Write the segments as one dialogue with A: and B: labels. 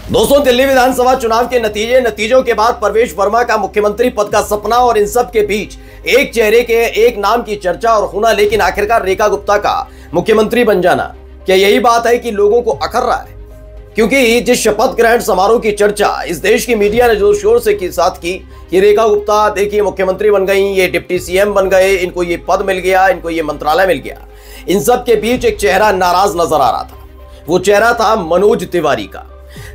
A: दोस्तों, दिल्ली विधानसभा चुनाव के नतीजों के बाद प्रवेश वर्मा का मुख्यमंत्री पद का सपना और इन सब के बीच एक चेहरे के एक नाम की चर्चा और होना, लेकिन आखिरकार रेखा गुप्ता का मुख्यमंत्री बन जाना, क्या यही बात है कि लोगों को अखर रहा है? क्योंकि जिस शपथ ग्रहण समारोह की चर्चा इस देश की मीडिया ने जोर शोर से की साथ की कि रेखा गुप्ता देखिए मुख्यमंत्री बन गई, ये डिप्टी सीएम बन गए, इनको ये पद मिल गया, इनको ये मंत्रालय मिल गया, इन सब के बीच एक चेहरा नाराज नजर आ रहा था। वो चेहरा था मनोज तिवारी का।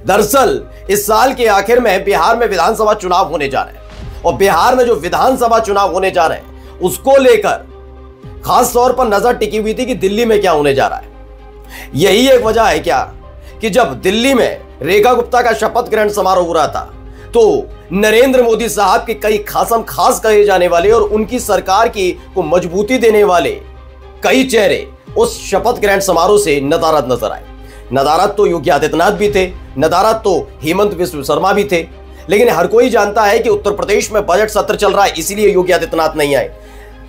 A: दरअसल इस साल के आखिर में बिहार में विधानसभा चुनाव होने जा रहे हैं और बिहार में जो विधानसभा चुनाव होने जा रहे हैं उसको लेकर खास तौर पर नजर टिकी हुई थी कि दिल्ली में क्या होने जा रहा है। यही एक वजह है क्या कि जब दिल्ली में रेखा गुप्ता का शपथ ग्रहण समारोह हो रहा था तो नरेंद्र मोदी साहब के कई खास कहे जाने वाले और उनकी सरकार की को मजबूती देने वाले कई चेहरे उस शपथ ग्रहण समारोह से नदारद नजर आए। नदारद तो योगी आदित्यनाथ भी थे, नदारद तो हेमंत बिस्व शर्मा भी थे, लेकिन हर कोई जानता है कि उत्तर प्रदेश में बजट सत्र चल रहा है इसलिए योगी आदित्यनाथ नहीं आए।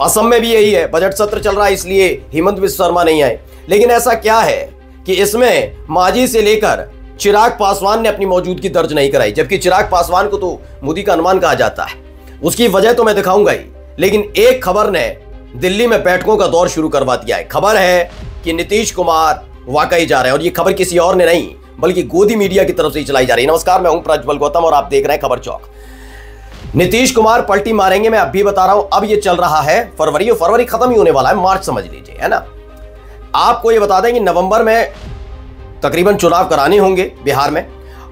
A: असम में भी यही है, बजट सत्र चल रहा है इसलिए हेमंत बिस्व शर्मा नहीं आए। लेकिन ऐसा क्या है कि इसमें मांझी से लेकर चिराग पासवान ने अपनी मौजूदगी दर्ज नहीं कराई, जबकि चिराग पासवान को तो मोदी का अनुमान कहा जाता है। उसकी वजह तो मैं दिखाऊंगा ही, लेकिन एक खबर ने दिल्ली में बैठकों का दौर शुरू करवा दिया है। खबर है कि नीतीश कुमार वाकई जा रहे हैं और ये खबर किसी और ने नहीं बल्कि गोदी मीडिया की तरफ से चलाई जा रही है। नमस्कार, मैं हूं प्रज्वल गौतम और आप देख रहे हैं खबर चौक। नीतीश कुमार पलटी मारेंगे, मैं अभी बता रहा हूं। अब ये चल रहा है फरवरी और फरवरी खत्म ही होने वाला है, मार्च समझ लीजिए, है ना। आपको ये बता दें कि नवंबर में तकरीबन चुनाव कराने होंगे बिहार में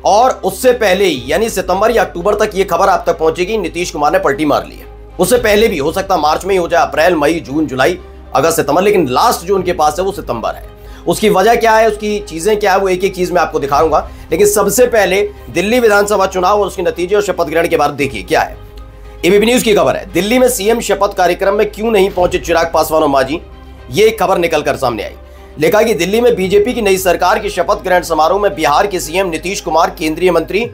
A: और उससे पहले यानी सितंबर या अक्टूबर तक ये खबर आप तक पहुंचेगी नीतीश कुमार ने पलटी मार ली है। उससे पहले भी हो सकता मार्च में ही हो जाए, अप्रैल, मई, जून, जुलाई, अगस्त, सितंबर, लेकिन लास्ट जो उनके पास है वो सितंबर है। उसकी वजह क्या है, उसकी चीजें क्या है, वो एक एक चीज मैं आपको दिखाऊंगा। लेकिन सबसे पहले दिल्ली विधानसभा चुनाव और उसके नतीजे और शपथ ग्रहण के बाद देखिए क्या है। एबीपी न्यूज की खबर है, दिल्ली में सीएम शपथ कार्यक्रम में क्यों नहीं पहुंचे चिराग पासवान और मांझी, ये एक खबर निकलकर सामने आई। लिखा कि दिल्ली में बीजेपी की नई सरकार के शपथ ग्रहण समारोह में बिहार के सीएम नीतीश कुमार, केंद्रीय मंत्री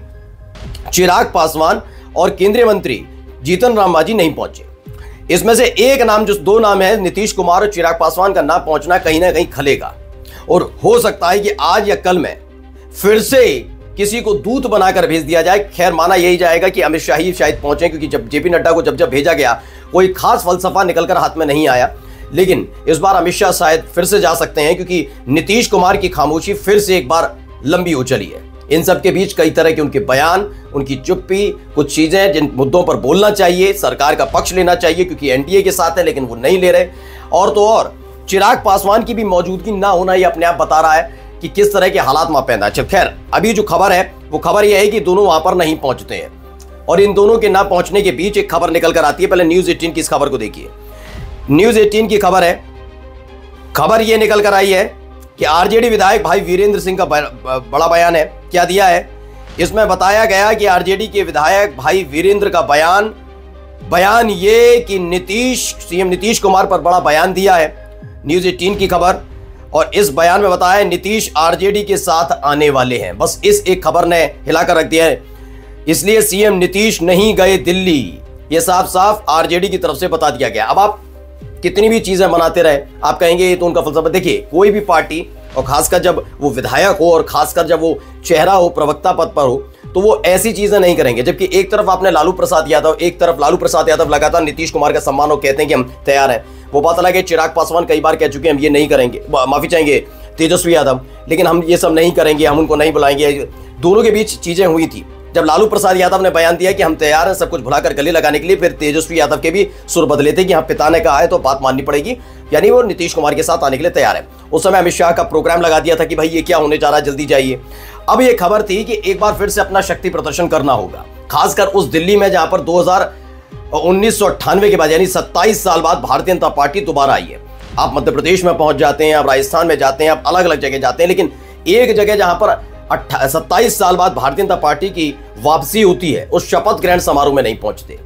A: चिराग पासवान और केंद्रीय मंत्री जीतन राम मांझी नहीं पहुंचे। इसमें से एक नाम, जो दो नाम है, नीतीश कुमार और चिराग पासवान का ना पहुंचना कहीं ना कहीं खलेगा और हो सकता है कि आज या कल में फिर से किसी को दूत बनाकर भेज दिया जाए। खैर, माना यही जाएगा कि अमित शाह ही शायद पहुंचे, क्योंकि जब जेपी नड्डा को जब भेजा गया कोई खास फलसफा निकलकर हाथ में नहीं आया। लेकिन इस बार अमित शाह शायद फिर से जा सकते हैं, क्योंकि नीतीश कुमार की खामोशी फिर से एक बार लंबी हो चली है। इन सब के बीच कई तरह के उनके बयान, उनकी चुप्पी, कुछ चीजें जिन मुद्दों पर बोलना चाहिए, सरकार का पक्ष लेना चाहिए क्योंकि एनडीए के साथ है, लेकिन वो नहीं ले रहे। और तो और चिराग पासवान की भी मौजूदगी ना होना ये अपने आप बता रहा है कि किस तरह के हालात वहां पैदा है। खैर, अभी जो खबर है वो खबर यह है कि दोनों वहां पर नहीं पहुंचते हैं और इन दोनों के ना पहुंचने के बीच एक खबर निकल कर आती है। पहले न्यूज 18 की इस खबर को देखिए। न्यूज 18 की खबर है, खबर यह निकल कर आई है कि आरजेडी विधायक भाई वीरेंद्र सिंह का बड़ा बयान है। क्या दिया है इसमें? बताया गया कि आरजेडी के विधायक भाई वीरेंद्र का बयान ये कि सीएम नीतीश कुमार पर बड़ा बयान दिया है। न्यूज 18 की खबर, और इस बयान में बताया नीतीश आरजेडी के साथ आने वाले हैं। बस इस एक खबर ने हिलाकर रख दिया है, इसलिए सीएम नीतीश नहीं गए दिल्ली, ये साफ साफ आरजेडी की तरफ से बता दिया गया। अब आप कितनी भी चीजें बनाते रहे, आप कहेंगे ये तो उनका फलसफा। देखिए, कोई भी पार्टी और खासकर जब वो विधायक हो और खासकर जब वो चेहरा हो, प्रवक्ता पद पर हो, तो वो ऐसी चीजें नहीं करेंगे। जबकि एक तरफ आपने लालू प्रसाद यादव लगातार नीतीश कुमार का सम्मान और कहते हैं कि हम तैयार हैं। वो बात अलग है, चिराग पासवान कई बार कह चुके हैं हम ये नहीं करेंगे, माफी चाहेंगे तेजस्वी यादव, लेकिन हम ये सब नहीं करेंगे, हम उनको नहीं बुलाएंगे। दोनों के बीच चीजें हुई थी। जब लालू प्रसाद यादव ने बयान दिया कि हम तैयार हैं सब कुछ भुलाकर गले लगाने के लिए, फिर तेजस्वी यादव के भी सुर बदले थे कि हाँ पिता ने कहा है तो बात माननी पड़ेगी, यानी वो नीतीश कुमार के साथ आने के लिए तैयार है। उस समय अमित शाह का प्रोग्राम लगा दिया था कि भाई ये क्या होने जा रहा है, जल्दी जाइए। अब ये खबर थी कि एक बार फिर से अपना शक्ति प्रदर्शन करना होगा, खासकर उस दिल्ली में जहां पर 1998 के बाद यानी 27 साल बाद भारतीय जनता पार्टी दोबारा आई है। आप मध्य प्रदेश में पहुंच जाते हैं, आप राजस्थान में जाते हैं, आप अलग अलग जगह जाते हैं, लेकिन एक जगह जहां पर 27 साल बाद भारतीय जनता पार्टी की वापसी होती है, उस शपथ ग्रहण समारोह में नहीं पहुंचते।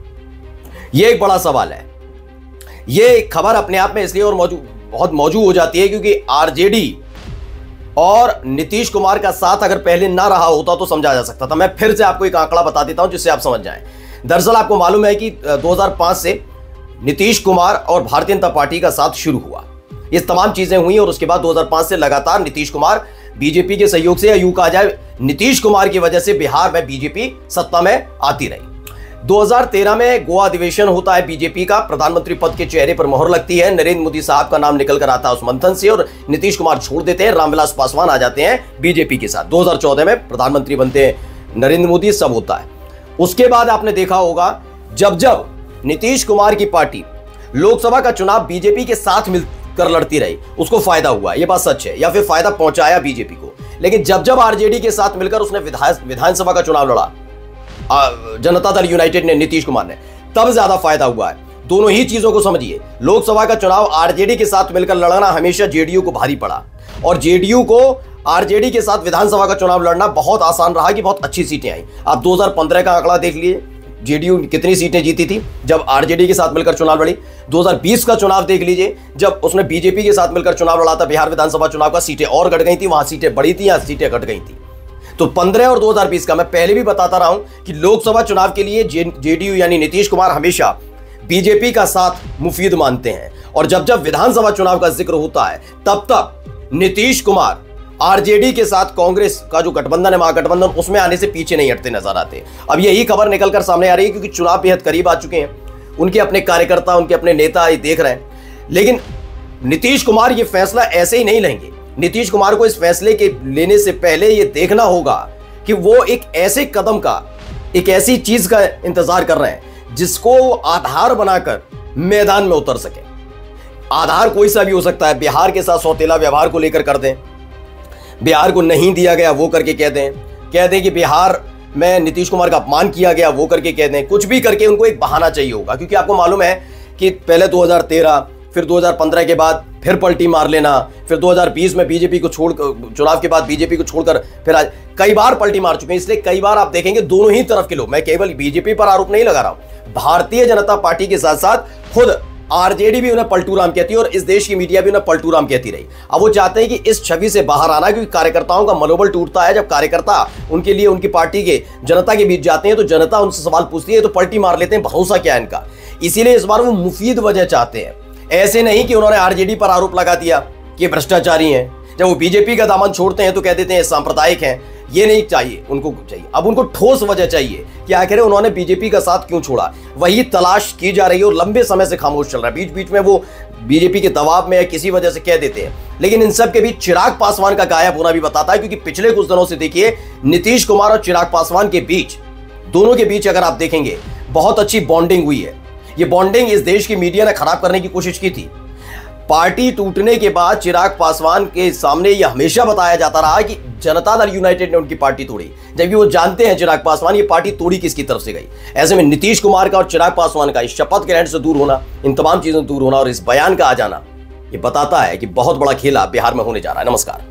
A: यह एक बड़ा सवाल है। यह खबर अपने आप में इसलिए और बहुत मौजूद हो जाती है क्योंकि आरजेडी और नीतीश कुमार का साथ अगर पहले ना रहा होता तो समझा जा सकता था। मैं फिर से आपको एक आंकड़ा बता देता हूं जिससे आप समझ जाएं। दरअसल आपको मालूम है कि 2005 से नीतीश कुमार और भारतीय जनता पार्टी का साथ शुरू हुआ, ये तमाम चीजें हुई और उसके बाद 2005 से लगातार नीतीश कुमार बीजेपी के सहयोग से, या यूं कहा जाए नीतीश कुमार की वजह से बिहार में बीजेपी सत्ता में आती रही। 2013 में गोवा अधिवेशन होता है बीजेपी का, प्रधानमंत्री पद के चेहरे पर मोहर लगती है, नरेंद्र मोदी साहब का नाम निकल कर आता है उस मंथन से और नीतीश कुमार छोड़ देते हैं, रामविलास पासवान आ जाते हैं बीजेपी के साथ। 2014 में प्रधानमंत्री बनते हैं नरेंद्र मोदी, सब होता है। उसके बाद आपने देखा होगा जब जब नीतीश कुमार की पार्टी लोकसभा का चुनाव बीजेपी के साथ मिलकर लड़ती रही, उसको फायदा हुआ, यह बात सच है, या फिर फायदा पहुंचाया बीजेपी को। लेकिन जब जब आरजेडी के साथ मिलकर उसने विधानसभा का चुनाव लड़ा, जनता दल यूनाइटेड ने, नीतीश कुमार ने, तब ज्यादा फायदा हुआ है। दोनों ही चीजों को समझिए, लोकसभा का चुनाव आरजेडी के साथ मिलकर लड़ना हमेशा जेडीयू को भारी पड़ा, और जेडीयू को आरजेडी के साथ विधानसभा का चुनाव लड़ना बहुत आसान रहा कि बहुत अच्छी सीटें आई। आप 2015 का आंकड़ा देख लिए, जेडीयू कितनी सीटें जीती थी जब आरजेडी के साथ मिलकर चुनाव लड़ी। 2020 का चुनाव देख लीजिए, जब उसने बीजेपी के साथ मिलकर चुनाव लड़ा था बिहार विधानसभा चुनाव का, सीटें और घट गई थी, वहां सीटें बढ़ी थी, यहां सीटें घट गई थी। तो 15 और 2020 का मैं पहले भी बताता रहा हूं कि लोकसभा चुनाव के लिए जेडीयू यानी नीतीश कुमार हमेशा बीजेपी का साथ मुफीद मानते हैं, और जब जब विधानसभा चुनाव का जिक्र होता है तब तब नीतीश कुमार आरजेडी के साथ कांग्रेस का जो गठबंधन है, महागठबंधन, उसमें आने से पीछे नहीं हटते नजर आते। अब यही खबर निकलकर सामने आ रही है क्योंकि चुनाव बेहद करीब आ चुके हैं, उनके अपने कार्यकर्ता, उनके अपने नेता ये देख रहे हैं। लेकिन नीतीश कुमार ये फैसला ऐसे ही नहीं लेंगे। नीतीश कुमार को इस फैसले के लेने से पहले ये देखना होगा कि वो एक ऐसे कदम का, एक ऐसी चीज का इंतजार कर रहे हैं जिसको आधार बनाकर मैदान में उतर सके। आधार कोई सा भी हो सकता है, बिहार के साथ सौतेला व्यवहार को लेकर कर दें, बिहार को नहीं दिया गया वो करके कह दें कि बिहार में नीतीश कुमार का अपमान किया गया वो करके कह दें, कुछ भी करके उनको एक बहाना चाहिए होगा। क्योंकि आपको मालूम है कि पहले 2013, फिर 2015 के बाद फिर पलटी मार लेना, फिर 2020 में बीजेपी को छोड़कर, चुनाव के बाद बीजेपी को छोड़कर फिर आज कई बार पलटी मार चुके हैं। इसलिए कई बार आप देखेंगे दोनों ही तरफ के लोग, मैं केवल बीजेपी पर आरोप नहीं लगा रहा हूं, भारतीय जनता पार्टी के साथ साथ खुद आरजेडी भी उन्हें पलटू राम कहती है और इस देश की मीडिया भी उन्हें पलटू राम कहती रही। अब वो चाहते हैं कि इस छवि से बाहर आना, क्योंकि कार्यकर्ताओं का मनोबल टूटता है जब कार्यकर्ता उनके लिए, उनकी पार्टी के, जनता के बीच जाते हैं तो जनता उनसे सवाल पूछती है तो पलटी मार लेते हैं, भरोसा क्या है इनका। इसीलिए इस बार वो मुफीद वजह चाहते हैं, ऐसे नहीं कि उन्होंने आरजेडी पर आरोप लगा दिया कि भ्रष्टाचारी हैं, जब वो बीजेपी का दामन छोड़ते हैं तो कह देते हैं सांप्रदायिक हैं। ये नहीं चाहिए, उनको चाहिए, अब उनको ठोस वजह चाहिए कि आखिर उन्होंने बीजेपी का साथ क्यों छोड़ा, वही तलाश की जा रही है और लंबे समय से खामोश चल रहा है। बीच बीच में वो बीजेपी के दबाव में या किसी वजह से कह देते हैं, लेकिन इन सब के बीच चिराग पासवान का गायब होना भी बताता है। क्योंकि पिछले कुछ दिनों से देखिए नीतीश कुमार और चिराग पासवान के बीच, दोनों के बीच अगर आप देखेंगे बहुत अच्छी बॉन्डिंग हुई है। ये बॉन्डिंग इस देश की मीडिया ने खराब करने की कोशिश की थी। पार्टी टूटने के बाद चिराग पासवान के सामने यह हमेशा बताया जाता रहा कि जनता दल यूनाइटेड ने उनकी पार्टी तोड़ी, जबकि वो जानते हैं चिराग पासवान ये पार्टी तोड़ी किसकी तरफ से गई। ऐसे में नीतीश कुमार का और चिराग पासवान का इस शपथ ग्रहण से दूर होना, इन तमाम चीजों से दूर होना और इस बयान का आ जाना, ये बताता है कि बहुत बड़ा खेला बिहार में होने जा रहा है। नमस्कार।